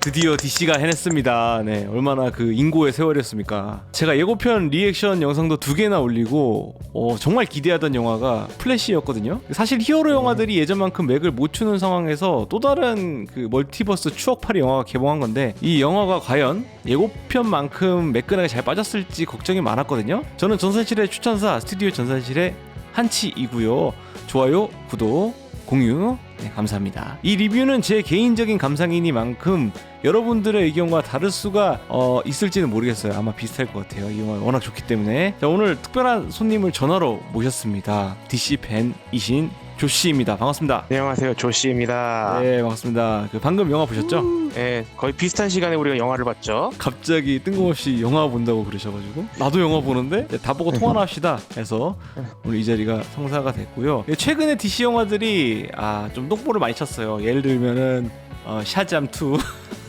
드디어 DC가 해냈습니다. 네, 얼마나 그 인고의 세월이었습니까. 제가 예고편 리액션 영상도 2개나 올리고 정말 기대하던 영화가 플래시였거든요. 사실 히어로 영화들이 예전만큼 맥을 못 추는 상황에서 또 다른 그 멀티버스 추억팔이 영화가 개봉한 건데, 이 영화가 과연 예고편만큼 매끈하게 잘 빠졌을지 걱정이 많았거든요. 저는 전산실의 추천사 스튜디오 전산실의 한치이고요. 좋아요, 구독, 공유 감사합니다. 이 리뷰는 제 개인적인 감상이니만큼 여러분들의 의견과 다를 수가 있을지는 모르겠어요. 아마 비슷할 것 같아요. 이 영화 워낙 좋기 때문에. 자, 오늘 특별한 손님을 전화로 모셨습니다. DC 팬이신 조씨입니다. 반갑습니다. 네, 안녕하세요, 조씨입니다. 네, 반갑습니다. 방금 영화 보셨죠? 네, 거의 비슷한 시간에 우리가 영화를 봤죠. 갑자기 뜬금없이 영화 본다고 그러셔가지고 나도 영화 보는데 다 보고 통화나 합시다 해서 오늘 이 자리가 성사가 됐고요. 최근에 DC 영화들이 좀 똥볼을 많이 쳤어요. 예를 들면은 샤잠2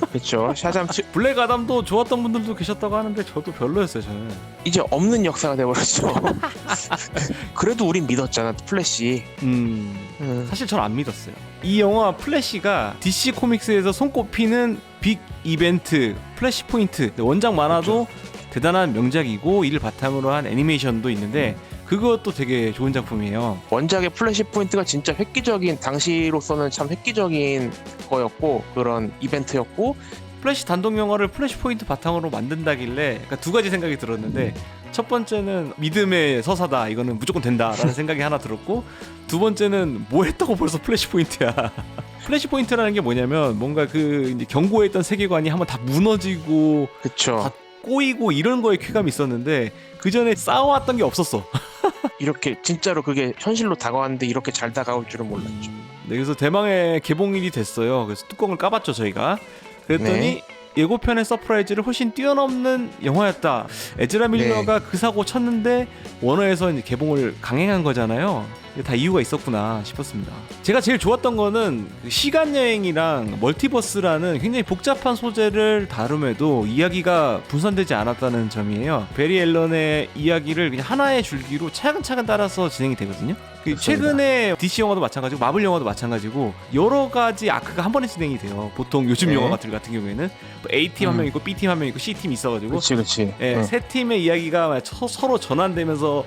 그렇죠. 샤잠 블랙 아담도 좋았던 분들도 계셨다고 하는데 저도 별로였어요. 저는 이제 없는 역사가 돼버렸죠. 그래도 우린 믿었잖아, 플래시. 사실 저는 안 믿었어요. 이 영화 플래시가 DC 코믹스에서 손꼽히는 빅 이벤트, 플래시 포인트. 원작 만화도 그렇죠. 대단한 명작이고 이를 바탕으로 한 애니메이션도 있는데 그것도 되게 좋은 작품이에요. 원작의 플래시 포인트가 진짜 획기적인, 당시로서는 참 획기적인 거였고 그런 이벤트였고, 플래시 단독 영화를 플래시 포인트 바탕으로 만든다길래 그러니까 두 가지 생각이 들었는데, 첫 번째는 믿음의 서사다, 이거는 무조건 된다라는 생각이 하나 들었고, 두 번째는 뭐 했다고 벌써 플래시 포인트야. 플래시 포인트라는 게 뭐냐면 뭔가 그 이제 경고했던 세계관이 한번 다 무너지고 그쵸. 다 꼬이고 이런 거에 쾌감이 있었는데 그 전에 쌓아왔던 게 없었어. 이렇게 진짜로 그게 현실로 다가왔는데 이렇게 잘 다가올 줄은 몰랐죠. 네, 그래서 대망의 개봉일이 됐어요. 그래서 뚜껑을 까봤죠 저희가. 그랬더니 네. 예고편의 서프라이즈를 훨씬 뛰어넘는 영화였다. 에즈라 밀러가 그 사고 쳤는데 워너에서 이제 개봉을 강행한 거잖아요. 다 이유가 있었구나 싶었습니다. 제가 제일 좋았던 거는 시간여행이랑 멀티버스라는 굉장히 복잡한 소재를 다룸에도 이야기가 분산되지 않았다는 점이에요. 베리 앨런의 이야기를 그냥 하나의 줄기로 차근차근 따라서 진행이 되거든요. 최근에 DC 영화도 마찬가지고 마블 영화도 마찬가지고 여러 가지 아크가 한 번에 진행이 돼요. 보통 요즘 영화 같은 경우에는 A팀 한 명 있고 B팀 한 명 있고 C팀 있어가지고 그치. 세 팀의 이야기가 서로 전환되면서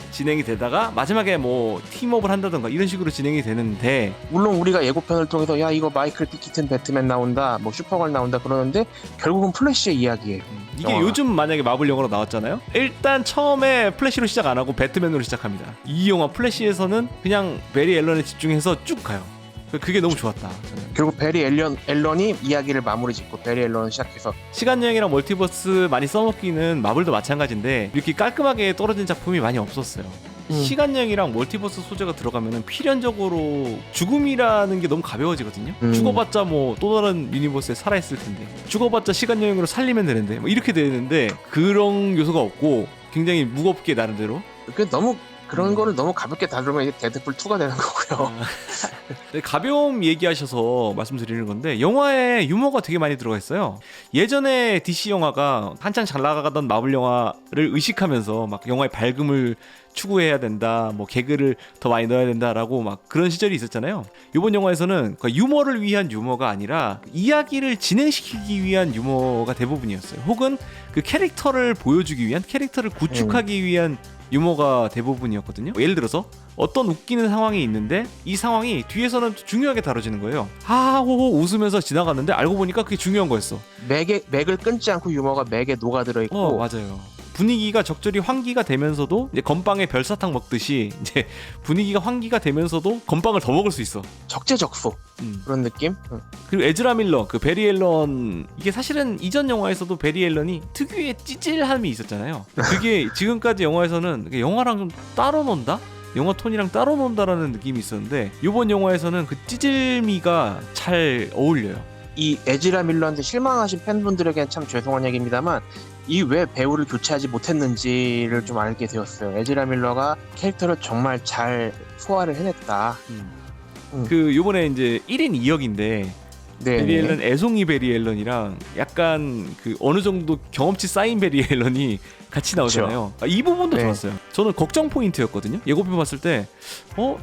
진행이 되다가 마지막에 뭐 팀업을 한다던가 이런 식으로 진행이 되는데, 물론 우리가 예고편을 통해서 야 이거 마이클 B. 키튼 배트맨 나온다, 뭐 슈퍼걸 나온다 그러는데 결국은 플래시의 이야기예요. 이게 영화가. 요즘 만약에 마블 영화로 나왔잖아요. 일단 처음에 플래시로 시작 안 하고 배트맨으로 시작합니다. 이 영화 플래시에서는 그냥 베리 앨런에 집중해서 쭉 가요. 그게 너무 좋았다. 저는. 결국 베리 앨런이 이야기를 마무리 짓고 베리 앨런을 시작해서 시간여행이랑 멀티버스 많이 써먹기는 마블도 마찬가지인데 이렇게 깔끔하게 떨어진 작품이 많이 없었어요. 시간여행이랑 멀티버스 소재가 들어가면 필연적으로 죽음이라는 게 너무 가벼워지거든요. 죽어봤자 뭐 또 다른 유니버스에 살아있을 텐데, 죽어봤자 시간여행으로 살리면 되는데 뭐 이렇게 되는데 그런 요소가 없고 굉장히 무겁게 나름대로 너무 그런 거를 너무 가볍게 다루면 이게 데드풀 2가 되는 거고요. 가벼움 얘기하셔서 말씀드리는 건데, 영화에 유머가 되게 많이 들어가 있어요. 예전에 DC 영화가 한창 잘 나가던 마블 영화를 의식하면서 막 영화의 밝음을 추구해야 된다, 뭐 개그를 더 많이 넣어야 된다라고 막 그런 시절이 있었잖아요. 이번 영화에서는 유머를 위한 유머가 아니라 이야기를 진행시키기 위한 유머가 대부분이었어요. 혹은 그 캐릭터를 보여주기 위한, 캐릭터를 구축하기 위한 유머가 대부분이었거든요. 예를 들어서 어떤 웃기는 상황이 있는데 이 상황이 뒤에서는 중요하게 다뤄지는 거예요. 하하호호 웃으면서 지나갔는데 알고 보니까 그게 중요한 거였어. 맥을 끊지 않고 유머가 맥에 녹아들어 있고. 맞아요. 분위기가 적절히 환기가 되면서도 이제 건빵에 별사탕 먹듯이 이제 분위기가 환기가 되면서도 건빵을 더 먹을 수 있어. 적재적소 그런 느낌. 그리고 에즈라 밀러, 그 베리 앨런, 이게 사실은 이전 영화에서도 베리 앨런이 특유의 찌질함이 있었잖아요. 그게 지금까지 영화에서는 영화랑 좀 따로 논다? 영화 톤이랑 따로 논다라는 느낌이 있었는데 이번 영화에서는 그 찌질미가 잘 어울려요. 이 에즈라 밀러한테 실망하신 팬분들에겐 참 죄송한 얘기입니다만 이 왜 배우를 교체하지 못했는지를 좀 알게 되었어요. 에즈라 밀러가 캐릭터를 정말 잘 소화를 해냈다. 그 요번에 이제 1인 2역인데 네. 베리 앨런 애송이 베리 앨런이랑 약간 그 어느 정도 경험치 쌓인 베리 앨런이 같이 나오잖아요. 이 부분도 네. 좋았어요. 저는 걱정 포인트였거든요. 예고편 봤을 때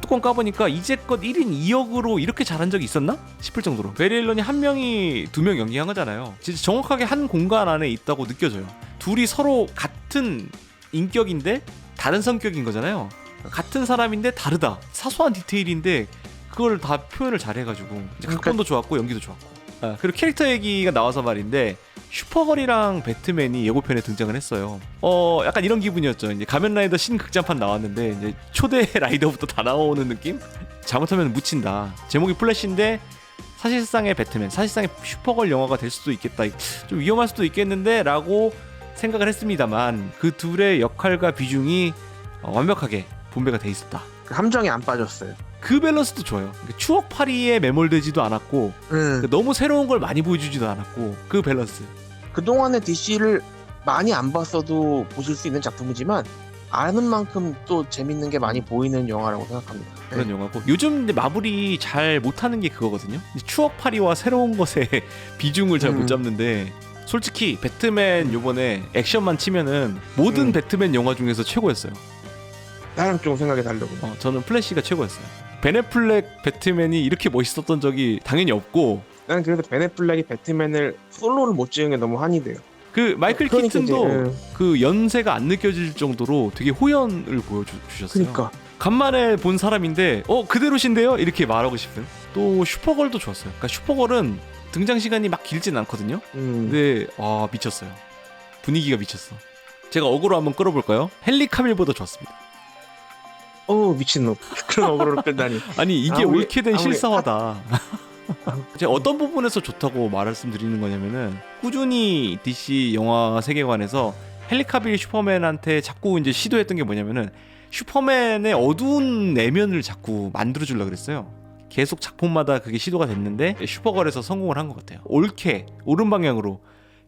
뚜껑 까보니까 이제껏 1인 2역으로 이렇게 잘한 적이 있었나 싶을 정도로 베리 앨런이 한 명이 두 명 연기한 거잖아요. 진짜 정확하게 한 공간 안에 있다고 느껴져요. 둘이 서로 같은 인격인데 다른 성격인 거잖아요. 같은 사람인데 다르다. 사소한 디테일인데 그걸 다 표현을 잘 해가지고 각본도 좋았고 연기도 좋았고. 그리고 캐릭터 얘기가 나와서 말인데 슈퍼걸이랑 배트맨이 예고편에 등장을 했어요. 약간 이런 기분이었죠. 이제 가면라이더 신극장판 나왔는데 이제 초대 라이더부터 다 나오는 느낌? 잘못하면 묻힌다. 제목이 플래시인데 사실상의 배트맨, 사실상의 슈퍼걸 영화가 될 수도 있겠다. 좀 위험할 수도 있겠는데 라고 생각을 했습니다만 그 둘의 역할과 비중이 완벽하게 분배가 돼 있었다. 그 함정에 안 빠졌어요. 그 밸런스도 좋아요. 추억팔이에 매몰되지도 않았고 너무 새로운 걸 많이 보여주지도 않았고 그 밸런스. 그동안의 DC를 많이 안 봤어도 보실 수 있는 작품이지만 아는 만큼 또 재밌는 게 많이 보이는 영화라고 생각합니다. 그런 영화고 요즘 이제 마블이 잘 못하는 게 그거거든요. 추억팔이와 새로운 것의 비중을 잘 못 잡는데 솔직히 배트맨 요번에 액션만 치면은 모든 배트맨 영화 중에서 최고였어요. 나랑 좀 생각이 다르고. 저는 플래시가 최고였어요. 벤 애플렉 배트맨이 이렇게 멋있었던 적이 당연히 없고 나는 그래서 벤 애플렉이 배트맨을 솔로를 못 찍은 게 너무 한이 돼요. 그 마이클 그러니까 키튼도 이제, 그 연세가 안 느껴질 정도로 되게 호연을 보여주셨어요. 그러니까 간만에 본 사람인데 그대로신데요? 이렇게 말하고 싶은. 또 슈퍼걸도 좋았어요. 그러니까 슈퍼걸은 등장 시간이 막 길진 않거든요. 근데 미쳤어요. 분위기가 미쳤어. 제가 어그로 한번 끌어볼까요? 헨리 카빌보다 좋았습니다. 미친놈. 그런 어그로를 끌다니. 아니 이게 아무리- 옳게 된 아무리- 실사화다. 제가 어떤 부분에서 좋다고 말씀드리는 거냐면은 꾸준히 DC 영화 세계관에서 헨리 카빌 슈퍼맨한테 자꾸 이제 시도했던 게 뭐냐면은 슈퍼맨의 어두운 내면을 자꾸 만들어주려고 그랬어요. 계속 작품마다 그게 시도가 됐는데 슈퍼걸에서 성공을 한 것 같아요. 옳게 옳은 방향으로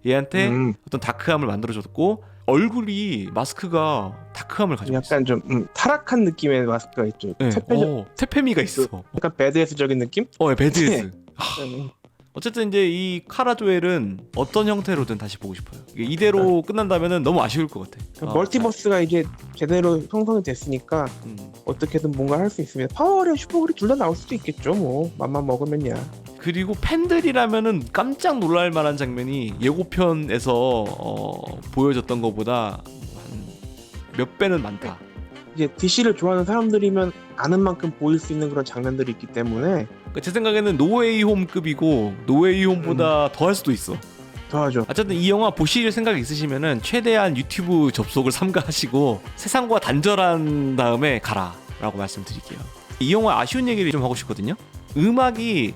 얘한테 어떤 다크함을 만들어줬고 얼굴이 마스크가 다크함을 가지고 있어요. 약간 좀 타락한 느낌의 마스크가 있죠. 네. 태페미가 있어. 약간 배드에스적인 느낌? 배드에스. 어쨌든 이제 이 카라 조엘은 어떤 형태로든 다시 보고 싶어요. 이게 이대로 끝난다면은 너무 아쉬울 것 같아. 멀티버스가 이제 제대로 형성이 됐으니까 어떻게든 뭔가 할 수 있습니다. 파워랑 슈퍼걸이 둘 다 나올 수도 있겠죠. 뭐 맘만 먹으면야. 그리고 팬들이라면은 깜짝 놀랄 만한 장면이 예고편에서 보여줬던 것보다 한 몇 배는 많다. 이제 DC를 좋아하는 사람들이면 아는 만큼 보일 수 있는 그런 장면들이 있기 때문에 그러니까 제 생각에는 노웨이 홈급이고 노웨이 홈보다 더 할 수도 있어. 더하죠. 어쨌든 이 영화 보실 생각 있으시면은 최대한 유튜브 접속을 삼가하시고 세상과 단절한 다음에 가라라고 말씀드릴게요. 이 영화 아쉬운 얘기를 좀 하고 싶거든요. 음악이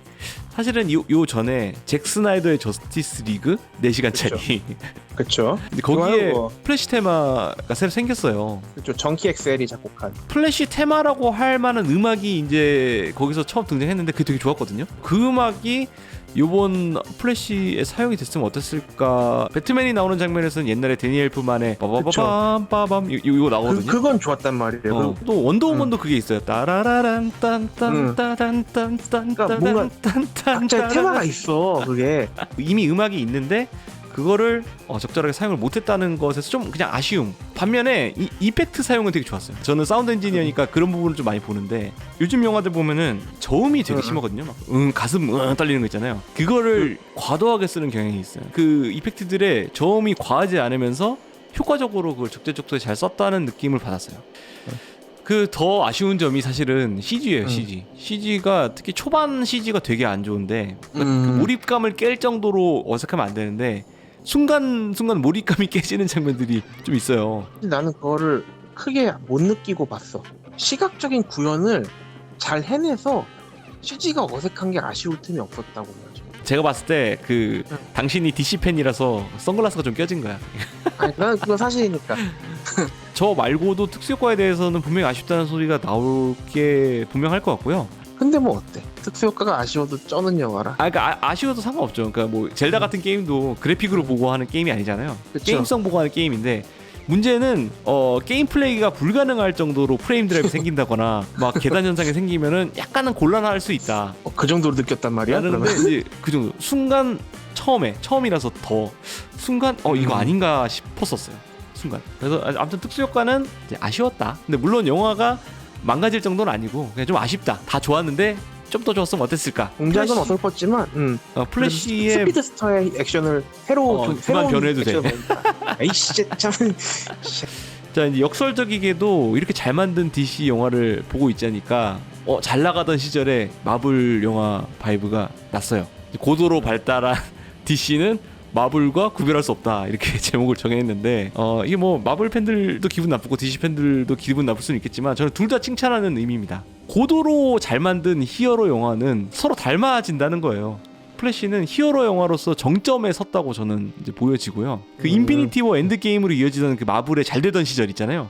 사실은 요 전에 잭 스나이더의 저스티스 리그 4시간짜리 그렇죠. 근데 거기에 좋아요. 플래시 테마가 새로 생겼어요. 그렇죠. 정키 엑셀이 작곡한. 플래시 테마라고 할 만한 음악이 이제 거기서 처음 등장했는데 그게 되게 좋았거든요. 그 음악이 요번 플래시에 사용이 됐으면 어땠을까. 배트맨이 나오는 장면에서는 옛날에 데니엘 엘프만의 빠바바밤 빠밤 이거 나오거든요. 그건 좋았단 말이에요. 또 원더우먼도 그게 있어요. 따라라란 딴딴따단딴딴딴딴 그러니까 뭔가 각자의 테마가 있어. 그게 이미 음악이 있는데 그거를 적절하게 사용을 못했다는 것에서 좀 그냥 아쉬움. 반면에 이 이펙트 사용은 되게 좋았어요. 저는 사운드 엔지니어니까 그런 부분을 좀 많이 보는데 요즘 영화들 보면은 저음이 되게 심하거든요. 막 가슴 떨리는 거 있잖아요. 그거를 과도하게 쓰는 경향이 있어요. 그 이펙트들의 저음이 과하지 않으면서 효과적으로 그걸 적재적소에 잘 썼다는 느낌을 받았어요. 그 더 아쉬운 점이 사실은 CG예요. CG가 특히 초반 CG가 되게 안 좋은데 그 몰입감을 깰 정도로 어색하면 안 되는데 순간 몰입감이 깨지는 장면들이 좀 있어요. 나는 그거를 크게 못 느끼고 봤어. 시각적인 구현을 잘 해내서 CG가 어색한 게 아쉬울 틈이 없었다고 말이죠. 제가 봤을 때 그 당신이 DC 팬이라서 선글라스가 좀 껴진 거야. 아니, 나는 그건 사실이니까. 저 말고도 특수효과에 대해서는 분명히 아쉽다는 소리가 나올 게 분명할 것 같고요. 근데 뭐 어때? 특수효과가 아쉬워도 쩌는 영화라. 그러니까 아쉬워도 상관없죠. 그러니까 뭐 젤다 같은 게임도 그래픽으로 보고 하는 게임이 아니잖아요. 그쵸. 게임성 보고 하는 게임인데 문제는 게임 플레이가 불가능할 정도로 프레임 드랍이 생긴다거나 막 계단 현상이 생기면은 약간은 곤란할 수 있다. 그 정도로 느꼈단 말이야? 그런데 그러면? 이제 그 정도 순간 처음이라서 더 순간 이거 아닌가 싶었었어요. 순간. 그래서 아무튼 특수 효과는 이제 아쉬웠다. 근데 물론 영화가 망가질 정도는 아니고 그냥 좀 아쉽다. 다 좋았는데 좀 더 좋았으면 어땠을까? 동작은 어설펐지만 플래시의 스피드스터의 액션을 그만 새로운 변해도 돼. 액션을 보니까. 에이씨 참. 자, 이제 역설적이게도 이렇게 잘 만든 DC 영화를 보고 있자니까 잘 나가던 시절에 마블 영화 바이브가 났어요. 고도로 발달한 DC는 마블과 구별할 수 없다 이렇게 제목을 정했는데 이게 뭐 마블 팬들도 기분 나쁘고 DC 팬들도 기분 나쁠 수는 있겠지만 저는 둘 다 칭찬하는 의미입니다. 고도로 잘 만든 히어로 영화는 서로 닮아진다는 거예요. 플래시는 히어로 영화로서 정점에 섰다고 저는 이제 보여지고요. 그 인피니티 워 엔드 게임으로 이어지던 그 마블의 잘 되던 시절 있잖아요.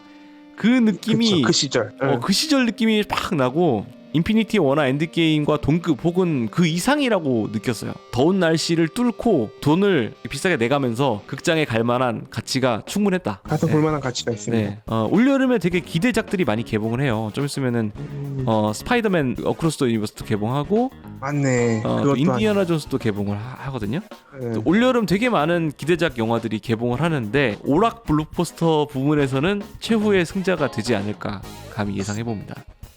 그 느낌이 그 시절. 그 시절 느낌이 팍 나고 인피니티 워나 엔드게임과 동급 혹은 그 이상이라고 느꼈어요. 더운 날씨를 뚫고 돈을 비싸게 내가면서 극장에 갈 만한 가치가 충분했다. 가서 볼만한 가치가 있습니다. 네. 올여름에 되게 기대작들이 많이 개봉을 해요. 좀 있으면은 스파이더맨 어크로스 더 유니버스도 개봉하고 맞네. 또 그것도 인디아나 존스도 개봉을 하거든요. 네. 올여름 되게 많은 기대작 영화들이 개봉을 하는데 오락 블록버스터 부분에서는 최후의 승자가 되지 않을까 감히 예상해 봅니다.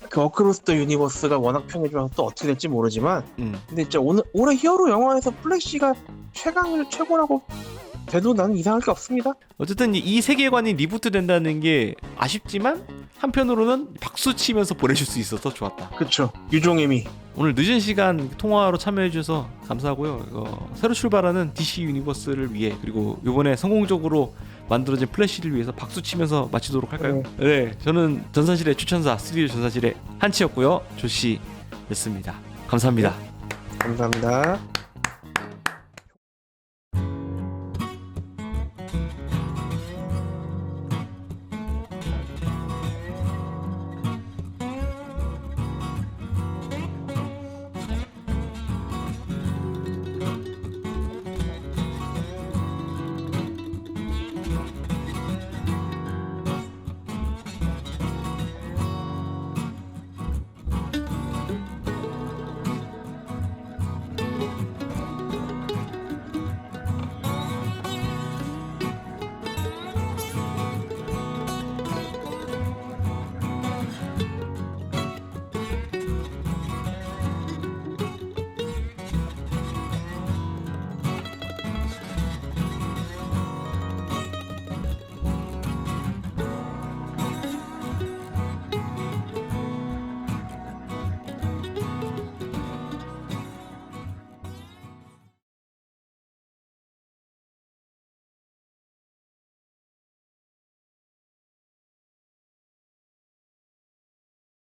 그 어크로스 더 유니버스가 워낙 평이 좋아서 또 어떻게 될지 모르지만 근데 진짜 올해 히어로 영화에서 플래시가 최고라고 돼도 나는 이상할 게 없습니다. 어쨌든 이 세계관이 리부트 된다는 게 아쉽지만 한편으로는 박수 치면서 보내줄 수 있어서 좋았다. 그렇죠. 유종의미. 오늘 늦은 시간 통화로 참여해 주셔서 감사하고요. 새로 출발하는 DC 유니버스를 위해 그리고 이번에 성공적으로 만들어진 플래시를 위해서 박수 치면서 마치도록 할까요? 네, 저는 전산실의 추천사 스튜디오 전산실의 한치였고요. 조씨였습니다. 감사합니다. 감사합니다.